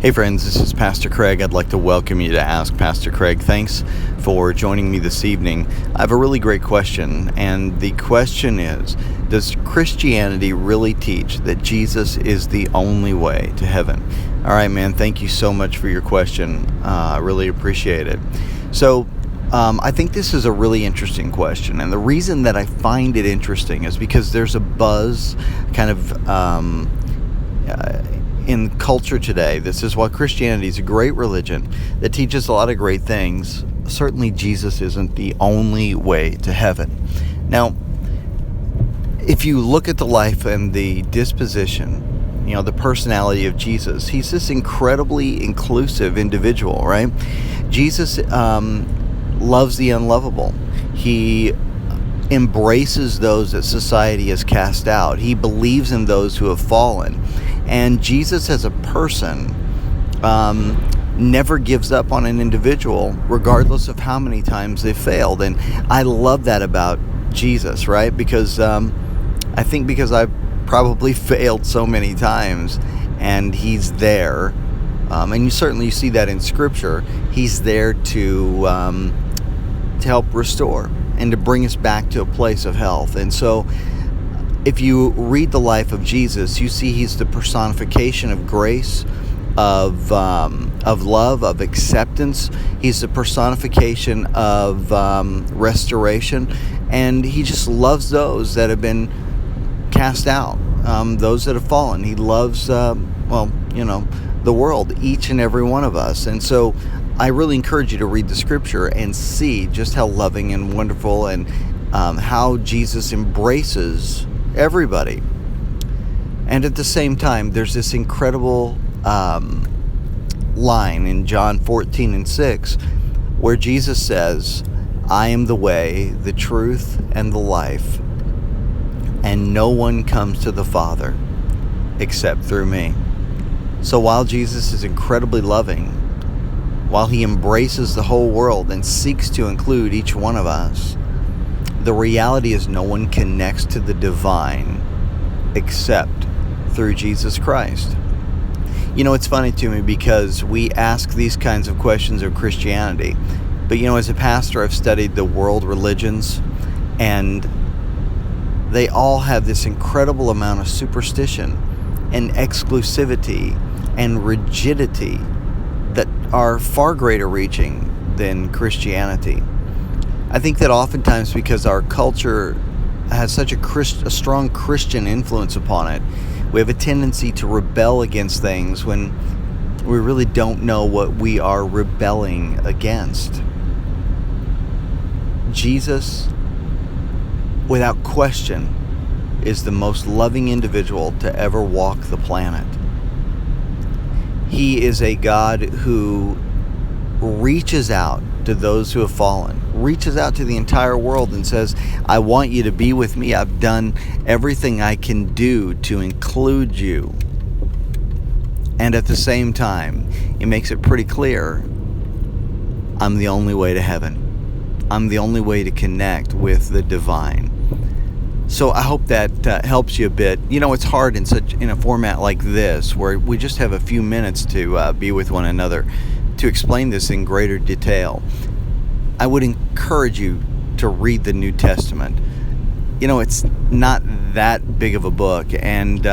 Hey friends, this is Pastor Craig. I'd like to welcome you to Ask Pastor Craig. Thanks for joining me this evening. I have a really great question, and the question is, does Christianity really teach that Jesus is the only way to heaven? All right, man, thank you so much for your question. I really appreciate it. So, I think this is a really interesting question, and the reason that I find it interesting is because there's a buzz kind of in culture today. This is why Christianity is a great religion that teaches a lot of great things. Certainly Jesus isn't the only way to heaven. Now, if you look at the life and the disposition, the personality of Jesus, he's this incredibly inclusive individual, right? Jesus loves the unlovable. He embraces those that society has cast out. He believes in those who have fallen. And Jesus as a person never gives up on an individual, regardless of how many times they failed. And I love that about Jesus, right? Because I think because I've probably failed so many times, and he's there. And you see that in Scripture. He's there to help restore and to bring us back to a place of health. And so if you read the life of Jesus, you see he's the personification of grace, of love, of acceptance. He's the personification of restoration, and he just loves those that have been cast out, those that have fallen. He loves, the world, each and every one of us. And so I really encourage you to read the Scripture and see just how loving and wonderful and how Jesus embraces everybody. And at the same time, there's this incredible line in John 14:6 where Jesus says, "I am the way, the truth, and the life, and no one comes to the Father except through me." So while Jesus is incredibly loving, while he embraces the whole world and seeks to include each one of us, the reality is no one connects to the divine except through Jesus Christ. It's funny to me because we ask these kinds of questions of Christianity, but as a pastor, I've studied the world religions, and they all have this incredible amount of superstition and exclusivity and rigidity that are far greater reaching than Christianity. I think that oftentimes because our culture has such a strong Christian influence upon it, we have a tendency to rebel against things when we really don't know what we are rebelling against. Jesus, without question, is the most loving individual to ever walk the planet. He is a God who reaches out to those who have fallen, reaches out to the entire world and says, "I want you to be with me. I've done everything I can do to include you." And at the same time, he makes it pretty clear, I'm the only way to heaven. I'm the only way to connect with the divine. So I hope that helps you a bit. It's hard in a format like this, where we just have a few minutes to be with one another, to explain this in greater detail. I would encourage you to read the New Testament. It's not that big of a book, and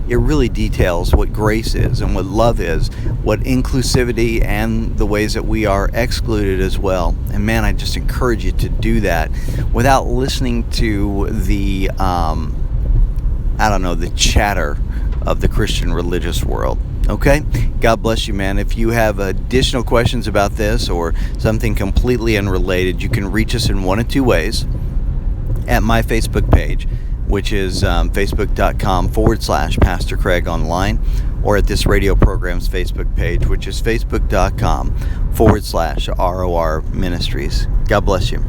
it really details what grace is and what love is, what inclusivity and the ways that we are excluded as well. And man, I just encourage you to do that without listening to the chatter of the Christian religious world. Okay? God bless you, man. If you have additional questions about this or something completely unrelated, you can reach us in one of two ways. At my Facebook page, which is facebook.com/Pastor Craig Online, or at this radio program's Facebook page, which is facebook.com/ROR Ministries. God bless you.